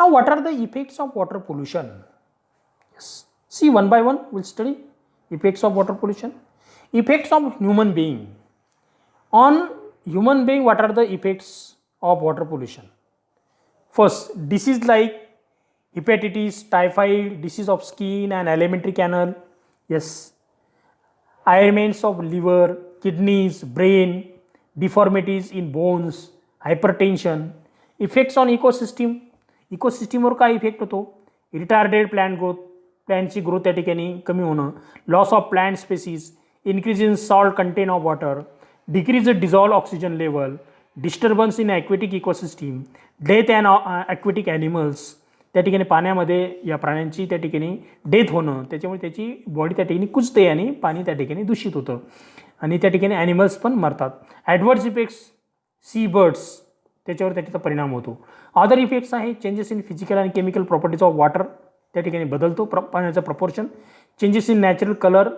Now, what are the effects of water pollution? Yes. See, one by one, we'll study effects of water pollution. Effects of human being. On human being, what are the effects of water pollution? First, disease like hepatitis, typhoid, disease of skin and alimentary canal. Yes. Ailments of liver, kidneys, brain, deformities in bones, hypertension. Effects on ecosystem. इकोसिस्टीमवर काय effect होतो? Retarded plant growth, प्लांटची growth त्या ठिकाणी कमी होणं, loss of plant species, increase in salt content of water, decrease dissolve oxygen level, disturbance in aquatic ecosystem, death and aquatic animals, त्या ठिकाणी पाण्यामध्ये या प्राण्यांची त्या ठिकाणी डेथ होणं, त्याच्यामुळे त्याची बॉडी त्या ठिकाणी कुजते आणि पाणी त्या ठिकाणी दूषित होतं आणि त्या ठिकाणी ॲनिमल्स पण मरतात. ॲडवर्स इफेक्ट्स सी बर्ड्स, त्याच्यावर त्याचा परिणाम होतो. अदर इफेक्ट्स आहे चेंजेस इन फिजिकल आणि केमिकल प्रॉपर्टीज ऑफ वॉटर, त्या ठिकाणी बदलतो पाण्याचा proportion. Changes in natural colour,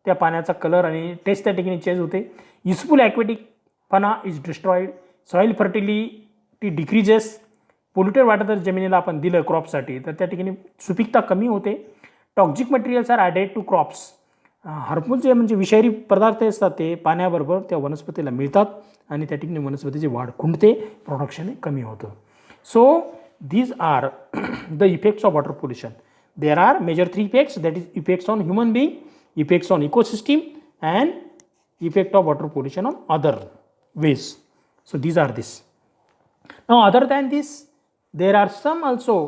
त्या पाण्याचा कलर आणि टेस्ट त्या ठिकाणी चेंज होते. Useful aquatic fauna is destroyed, soil fertility decreases. Polluted water जर जमिनीला आपण दिलं क्रॉपसाठी तर त्या ठिकाणी सुपीकता कमी होते. Toxic materials are added to crops, harmful जे म्हणजे विषारी पदार्थ असतात ते पाण्याबरोबर त्या वनस्पतीला मिळतात आणि त्या ठिकाणी वनस्पतीची वाढ खुंटते, प्रोडक्शन कमी होतं. सो these are the effects of water pollution. There are major three effects, that is effects on human being, effects on ecosystem and effect of water pollution on other ways. So these are this. Now other than this, there are some also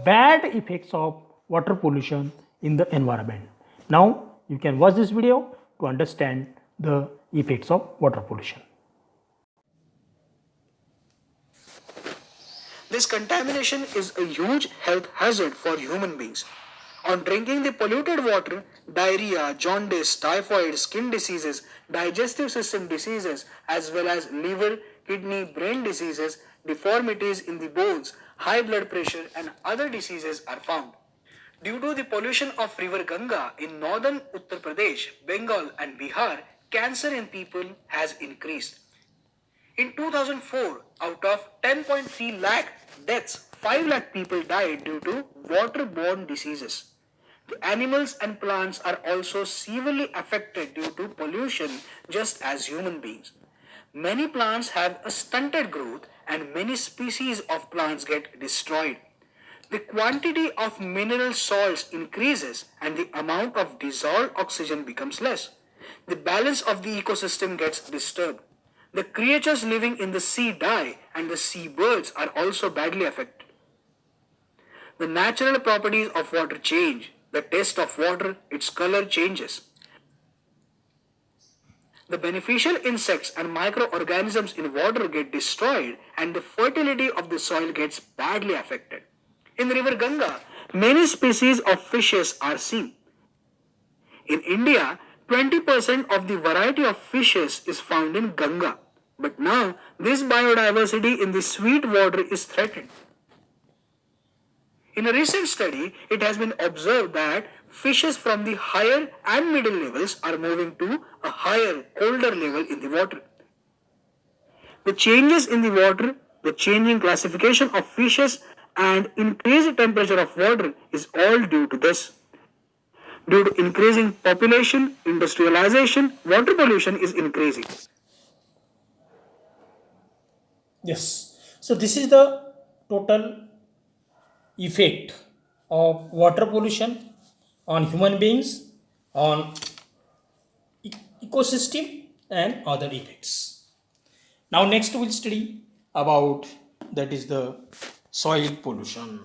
bad effects of water pollution in the environment. Now you can watch this video to understand the effects of water pollution. This contamination is a huge health hazard for human beings. On drinking the polluted water, diarrhea, jaundice, typhoid, skin diseases, digestive system diseases, as well as liver, kidney, brain diseases, deformities in the bones, high blood pressure, and other diseases are found. Due to the pollution of river Ganga in northern Uttar Pradesh, Bengal, and Bihar, cancer in people has increased. In 2004, out of 10.3 lakh deaths, 5 lakh people died due to waterborne diseases. The animals and plants are also severely affected due to pollution, just as human beings. Many plants have a stunted growth and many species of plants get destroyed. The quantity of mineral salts increases and the amount of dissolved oxygen becomes less. The balance of the ecosystem gets disturbed. The creatures living in the sea die and the sea birds are also badly affected. The natural properties of water change. The taste of water, its color changes. The beneficial insects and microorganisms in water get destroyed and the fertility of the soil gets badly affected. In the river Ganga, many species of fishes are seen. In India, 20% of the variety of fishes is found in Ganga. But now, this biodiversity in the sweet water is threatened. In a recent study, it has been observed that fishes from the higher and middle levels are moving to a higher, colder level in the water. The changes in the water, the changing classification of fishes, and increased temperature of water is all due to this. Due to increasing population, industrialization, water pollution is increasing. Yes. So this is the total effect of water pollution on human beings, on ecosystem and other effects. Now next we'll study about that is the soil pollution.